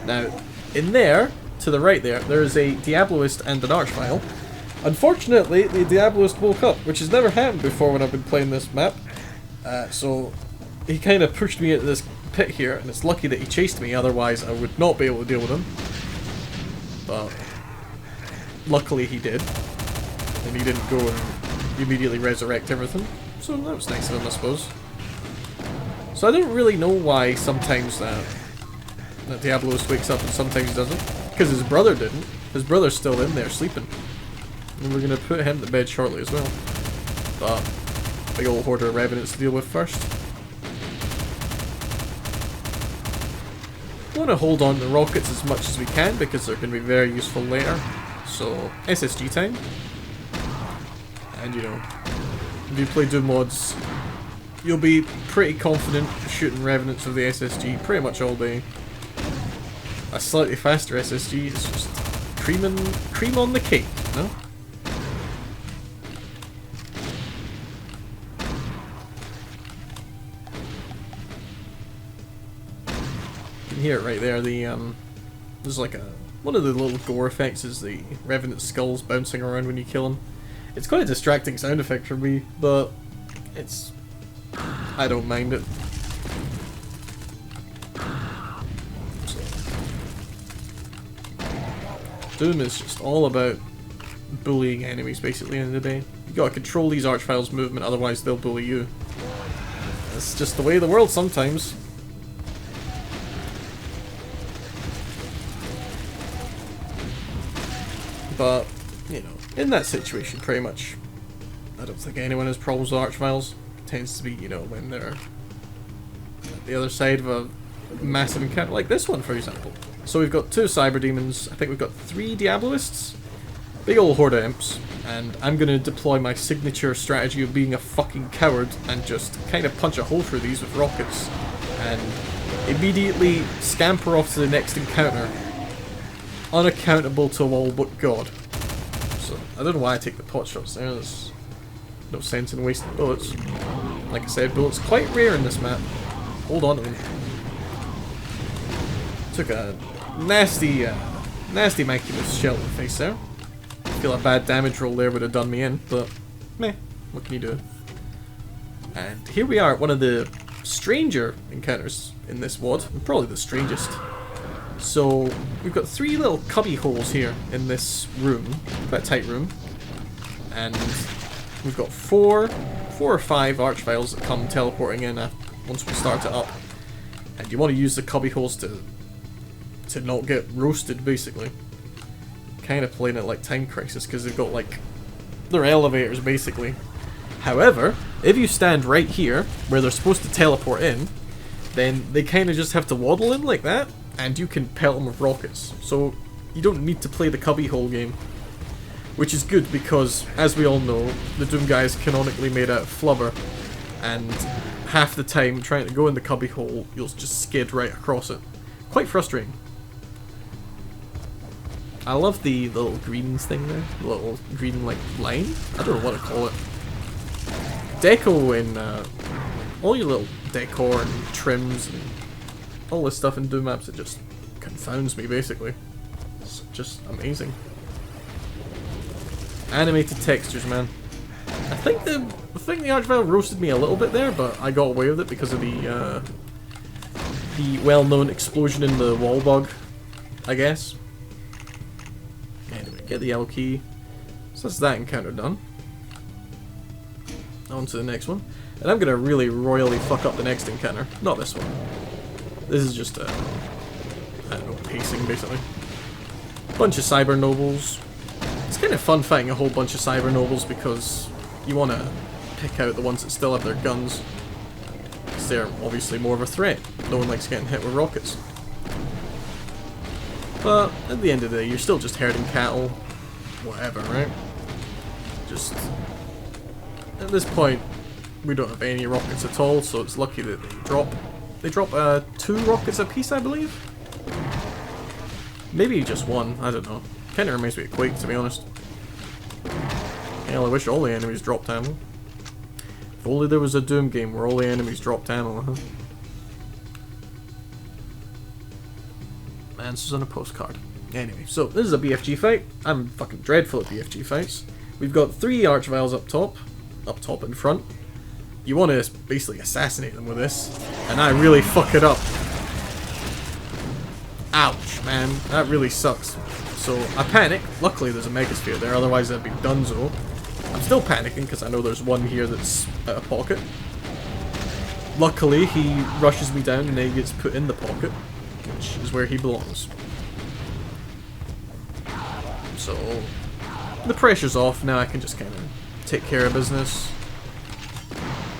Now, in there, to the right there is a Diabolist and an Archvile. Unfortunately, the Diabolist woke up, which has never happened before when I've been playing this map. So he kind of pushed me into this pit here, and it's lucky that he chased me, otherwise I would not be able to deal with him. But luckily he did, and he didn't go and immediately resurrect everything. So that was nice of him, I suppose. So I don't really know why sometimes that Diabolist wakes up and sometimes he doesn't. Because his brother didn't. His brother's still in there sleeping. And we're going to put him to bed shortly as well. But big old horde of Revenants to deal with first. We want to hold on to rockets as much as we can because they're going to be very useful later. So SSG time. And you know, if you play Doom mods, you'll be pretty confident shooting Revenants with the SSG pretty much all day. A slightly faster SSG is just cream on the cake, you know? You can hear it right there. There's like one of the little gore effects is the Revenant skulls bouncing around when you kill them. It's quite a distracting sound effect for me, but I don't mind it. Doom is just all about bullying enemies basically in the day. You gotta control these Archviles' movement, otherwise they'll bully you. It's just the way of the world sometimes. But, you know, in that situation pretty much, I don't think anyone has problems with Archviles. It tends to be, you know, when they're the other side of a massive encounter, like this one, for example. So we've got 2 Cyber Demons, I think we've got 3 Diabolists, big old horde of imps, and I'm going to deploy my signature strategy of being a fucking coward and just kind of punch a hole through these with rockets, and immediately scamper off to the next encounter, unaccountable to all but God. So, I don't know why I take the pot shots there, there's no sense in wasting bullets. Like I said, bullets quite rare in this map. Hold on to them. Took a nasty Maculus shell in the face there. I feel a bad damage roll there would have done me in, but meh, what can you do? And here we are at one of the stranger encounters in this WOD, probably the strangest. So we've got 3 little cubby holes here in this room, quite a tight room, and we've got 4 or 5 archviles that come teleporting in once we start it up, and you want to use the cubby holes to not get roasted, basically. Kind of playing it like Time Crisis because they've got like they're elevators basically. However, if you stand right here where they're supposed to teleport in, then they kind of just have to waddle in like that, and you can pelt them with rockets. So you don't need to play the cubby hole game, which is good because, as we all know, the Doom guy is canonically made out of flubber, and half the time trying to go in the cubby hole, you'll just skid right across it. Quite frustrating. I love the little greens thing there, the little green like line. I don't know what to call it. Deco in all your little decor and trims and all this stuff in Doom maps, it just confounds me basically. It's just amazing. Animated textures, man. I think the Archvile roasted me a little bit there, but I got away with it because of the well-known explosion in the wall bug, I guess. Anyway, get the yellow key. So that's that encounter done. On to the next one. And I'm gonna really royally fuck up the next encounter. Not this one. This is just I don't know, pacing basically. Bunch of Cyber Nobles. It's kind of fun fighting a whole bunch of Cyber Nobles because you want to pick out the ones that still have their guns. Because they're obviously more of a threat. No one likes getting hit with rockets. But at the end of the day, you're still just herding cattle. Whatever, right? Just... At this point, we don't have any rockets at all, so it's lucky that they drop 2 rockets apiece, I believe? Maybe just 1, I don't know. Kinda reminds me of Quake, to be honest. Hell, I wish all the enemies dropped ammo. If only there was a Doom game where all the enemies dropped ammo, huh? Answers on a postcard. Anyway, so this is a BFG fight. I'm fucking dreadful at BFG fights. We've got 3 Archviles up top in front. You want to basically assassinate them with this, and I really fuck it up. Ouch, man, that really sucks. So I panic. Luckily there's a Megasphere there, otherwise I'd be donezo. I'm still panicking because I know there's one here that's out of pocket. Luckily he rushes me down and then he gets put in the pocket, which is where he belongs. So the pressure's off, now I can just kind of take care of business.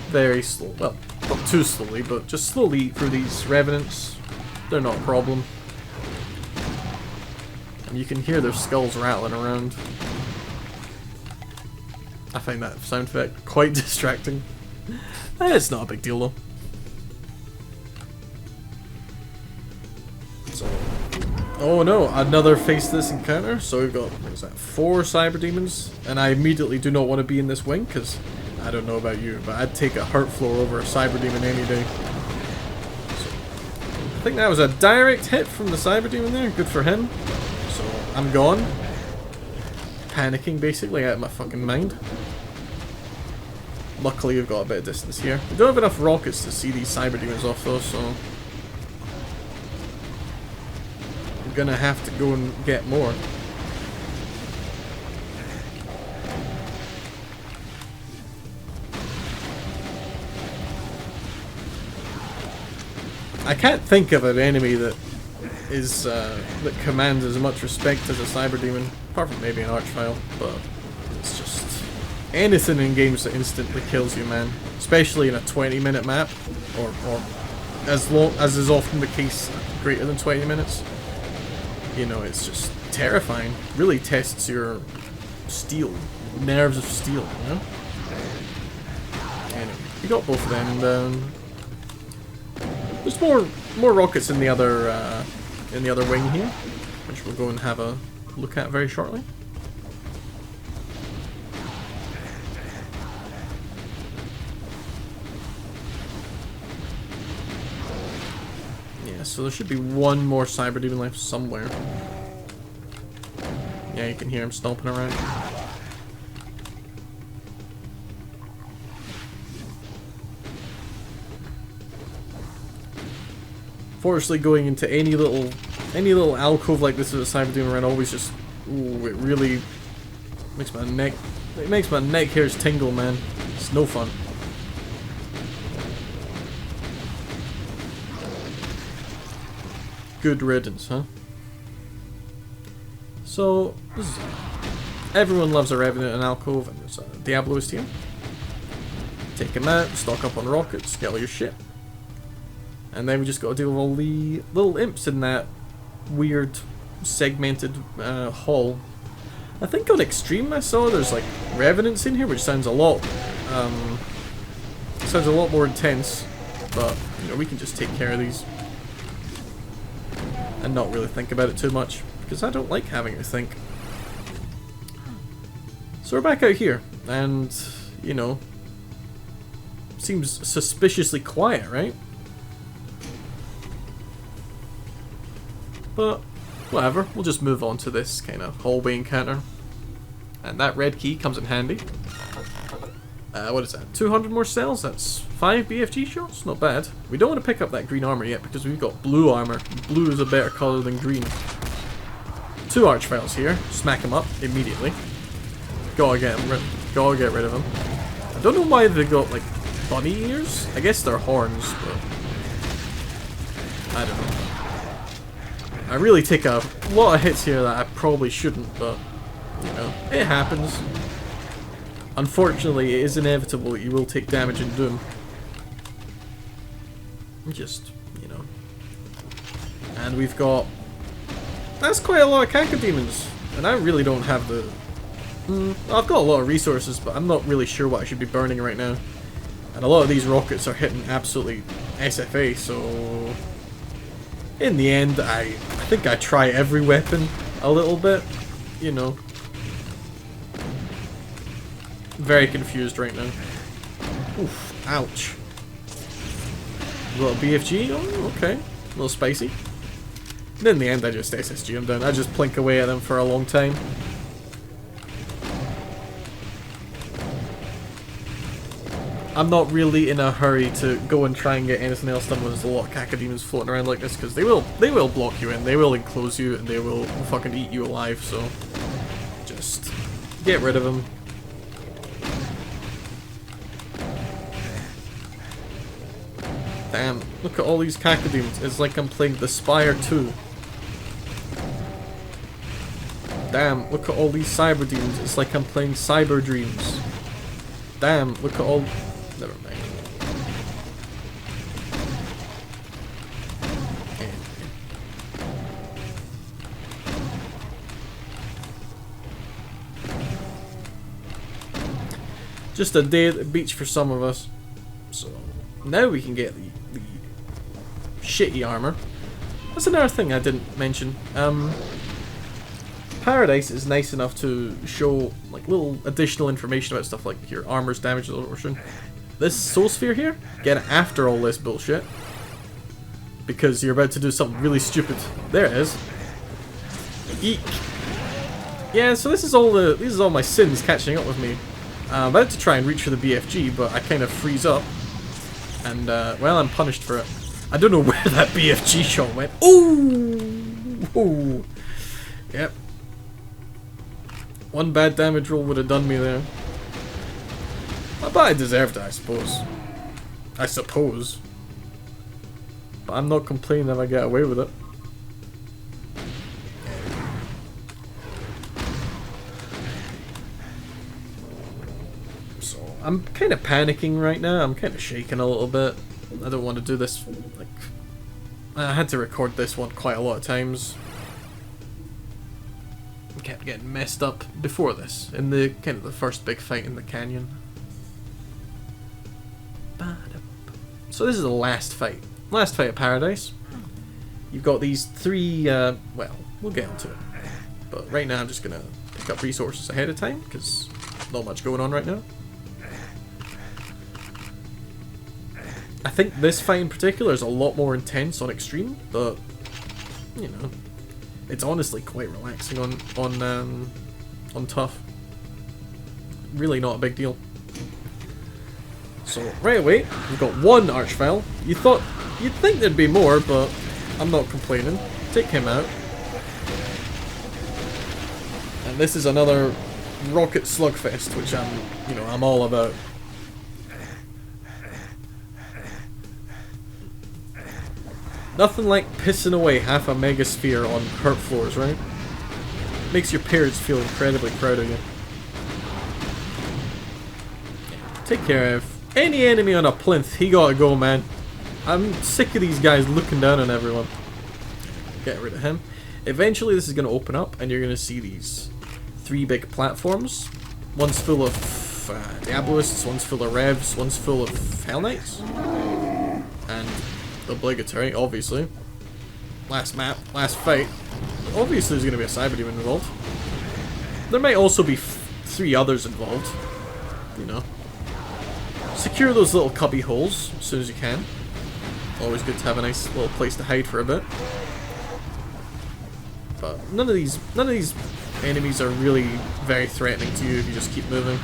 Very slow, well, not too slowly, but just slowly through these Revenants. They're not a problem. And you can hear their skulls rattling around. I find that sound effect quite distracting. It's not a big deal though. So, oh no, another faceless encounter. So we've got, what is that, 4 Cyber Demons, and I immediately do not want to be in this wing because I don't know about you, but I'd take a Hurt Floor over a Cyber Demon any day. So, I think that was a direct hit from the Cyber Demon there. Good for him. So I'm gone. Panicking basically out of my fucking mind. Luckily we've got a bit of distance here. We don't have enough rockets to see these Cyber Demons off though, so we're gonna have to go and get more. I can't think of an enemy that is that commands as much respect as a Cyber Demon, apart from maybe an Archvile, but it's just anything in games that instantly kills you, man. Especially in a 20-minute map, or as long as is often the case, greater than 20 minutes. You know, it's just terrifying. Really tests your steel, nerves of steel, you know? Anyway, we got both of them down. There's more rockets in the other wing here, which we'll go and have a look at very shortly. Yeah, so there should be one more Cyber Demon left somewhere. Yeah, you can hear him stomping around. Fortunately, going into any little alcove like this with a Cyber Demon around always just, ooh, it really makes my neck hairs tingle, man. It's no fun. Good riddance, huh? So, this is, everyone loves a Revenant and alcove, and there's a Diabloist here. Take him out, stock up on rockets, get all your shit. And then we just got to deal with all the little imps in that weird segmented hall. I think on Extreme I saw there's like Revenants in here, which sounds a lot more intense. But you know, we can just take care of these and not really think about it too much, because I don't like having to think. So we're back out here, and you know, seems suspiciously quiet, right? But whatever, we'll just move on to this kind of hallway encounter. And that red key comes in handy. What is that? 200 more cells? That's 5 BFG shots? Not bad. We don't want to pick up that green armor yet because we've got blue armor. Blue is a better color than green. 2 Archviles here. Smack them up immediately. Gotta get rid of them. I don't know why they got like bunny ears. I guess they're horns, but I don't know. I really take a lot of hits here that I probably shouldn't, but you know, it happens. Unfortunately, it is inevitable that you will take damage in Doom. Just, you know. And we've got... That's quite a lot of Cacodemons, and I really don't have the... I've got a lot of resources, but I'm not really sure what I should be burning right now. And a lot of these rockets are hitting absolutely SFA, so... In the end, I think I try every weapon a little bit, you know. Very confused right now. Oof, ouch. A little BFG, oh, okay. A little spicy. And in the end, I just SSG them down. I just plink away at them for a long time. I'm not really in a hurry to go and try and get anything else done when there's a lot of Cacodemons floating around like this, because they will block you in, they will enclose you, and they will fucking eat you alive, so just get rid of them. Damn, look at all these Cacodemons, it's like I'm playing The Spire 2. Damn, look at all these Cyber Demons, it's like I'm playing Cyber Dreams. Damn, look at all... Never mind. Just a day at the beach for some of us. So, now we can get the shitty armor. That's another thing I didn't mention. Paradise is nice enough to show like little additional information about stuff like your armor's damage absorption. This Soul Sphere here, get after all this bullshit, because you're about to do something really stupid. There it is. Eek. Yeah, so this is all my sins catching up with me. I'm about to try and reach for the BFG, but I kind of freeze up, and well, I'm punished for it. I don't know where that BFG shot went. Ooh! Ooh. Yep. One bad damage roll would have done me there. But I deserved it, I suppose. But I'm not complaining if I get away with it. So, I'm kind of panicking right now. I'm kind of shaking a little bit. I don't want to do this, like... I had to record this one quite a lot of times. I kept getting messed up before this, in the kind of the first big fight in the canyon. So this is the last fight. Last fight of Paradise. You've got these three, well, we'll get onto it. But right now I'm just gonna pick up resources ahead of time, because not much going on right now. I think this fight in particular is a lot more intense on Extreme, but, you know, it's honestly quite relaxing on Tough. Really not a big deal. So, right away, we've got one Archvile. You'd think there'd be more, but I'm not complaining. Take him out. And this is another rocket slugfest, which I'm all about. Nothing like pissing away half a megasphere on hurt floors, right? Makes your parents feel incredibly proud of you. Take care of any enemy on a plinth. He gotta go, man. I'm sick of these guys looking down on everyone. Get rid of him. Eventually this is going to open up and you're going to see these three big platforms. One's full of Diabolists, one's full of Revs, one's full of Hell Knights. And obligatory, obviously. Last map, last fight. Obviously there's going to be a Cyberdemon involved. There might also be three others involved. You know. Secure those little cubby holes as soon as you can. Always good to have a nice little place to hide for a bit. But none of these enemies are really very threatening to you if you just keep moving.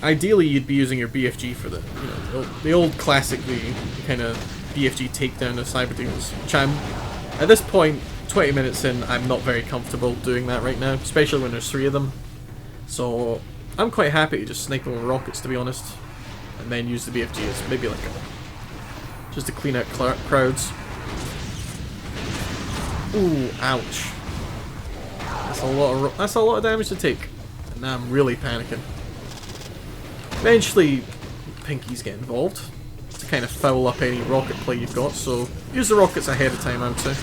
Ideally, you'd be using your BFG for the old classically kind of BFG takedown of Cyberdemons, which at this point, 20 minutes in, I'm not very comfortable doing that right now, especially when there's three of them. So I'm quite happy to just snipe them with rockets, to be honest, and then use the BFG as maybe like just to clean out crowds. Ooh, ouch! That's a lot of damage to take, and now I'm really panicking. Eventually, Pinkies get involved to kind of foul up any rocket play you've got, so use the rockets ahead of time, I would say.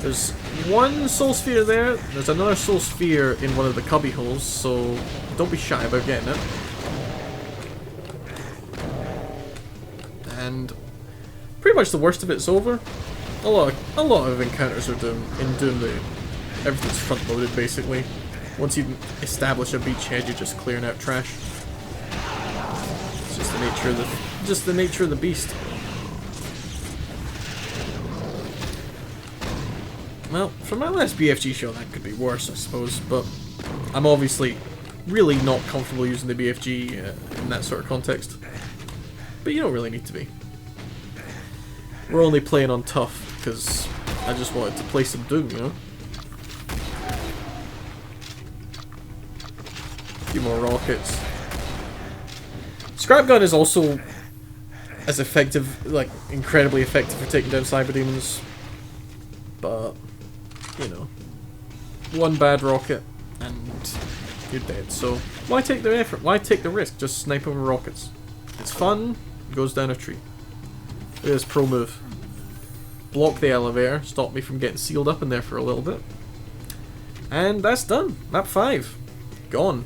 There's one soul sphere there, there's another soul sphere in one of the cubby holes, so don't be shy about getting it. And pretty much the worst of it's over. A lot of encounters are doing everything's front loaded basically. Once you establish a beachhead, you're just clearing out trash. It's just the nature of the beast. Well, for my last BFG show, that could be worse, I suppose, but I'm obviously really not comfortable using the BFG in that sort of context. But you don't really need to be. We're only playing on tough, because I just wanted to play some Doom, you know? A few more rockets. Scrap Gun is also as effective, like, incredibly effective for taking down Cyberdemons. But, you know, one bad rocket and you're dead. So why take the effort? Why take the risk? Just snipe them with rockets. It's fun. It goes down a tree. Look at this pro move. Block the elevator. Stop me from getting sealed up in there for a little bit. And that's done. Map 5. Gone.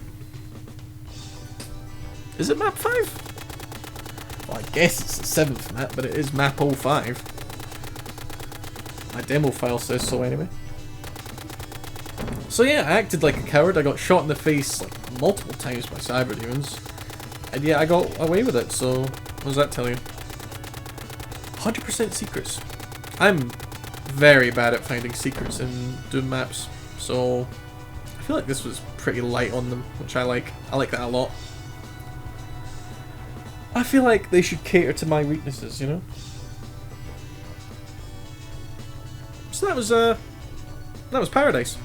Is it map 5? Well, I guess it's the 7th map, but it is map 05. My demo file says so anyway. So yeah, I acted like a coward. I got shot in the face like multiple times by Cyberdemons. And yeah, I got away with it, so what does that tell you? 100% secrets. I'm very bad at finding secrets in Doom maps, so I feel like this was pretty light on them, which I like. I like that a lot. I feel like they should cater to my weaknesses, you know? So that was Paradise.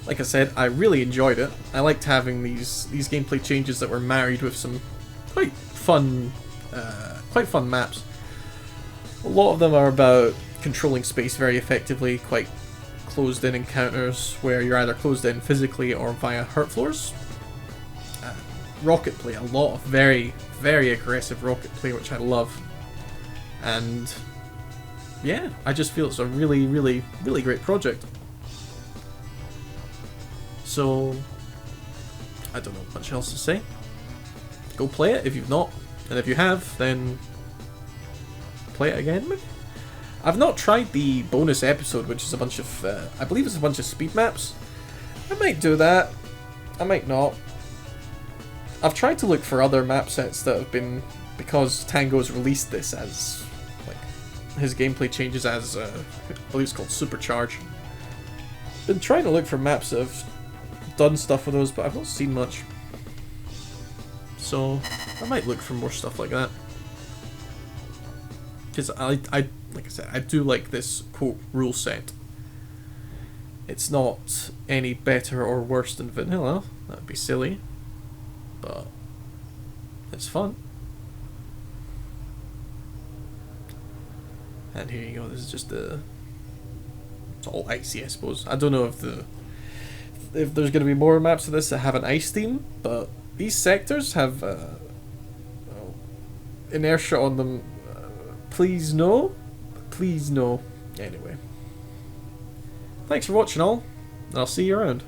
Like I said, I really enjoyed it. I liked having these gameplay changes that were married with some quite fun maps. A lot of them are about controlling space very effectively, quite closed-in encounters where you're either closed in physically or via hurt floors. Rocket play, a lot of very, very aggressive rocket play, which I love. And yeah, I just feel it's a really, really, really great project. So, I don't know much else to say. Go play it if you've not, and if you have, then play it again, maybe? I've not tried the bonus episode, which is a bunch of, I believe it's a bunch of speed maps. I might do that. I might not. I've tried to look for other map sets that have been, because Tango's released this as, like, his gameplay changes as, I believe it's called Supercharge. Been trying to look for maps that have done stuff with those, but I've not seen much. So, I might look for more stuff like that. Because like I said, I do like this, quote, rule set. It's not any better or worse than vanilla. That would be silly. But it's fun. And here you go, this is just the... It's all icy, I suppose. I don't know if there's going to be more maps of this that have an ice theme, but these sectors have inertia on them. Please no. Please no. Anyway. Thanks for watching all, and I'll see you around.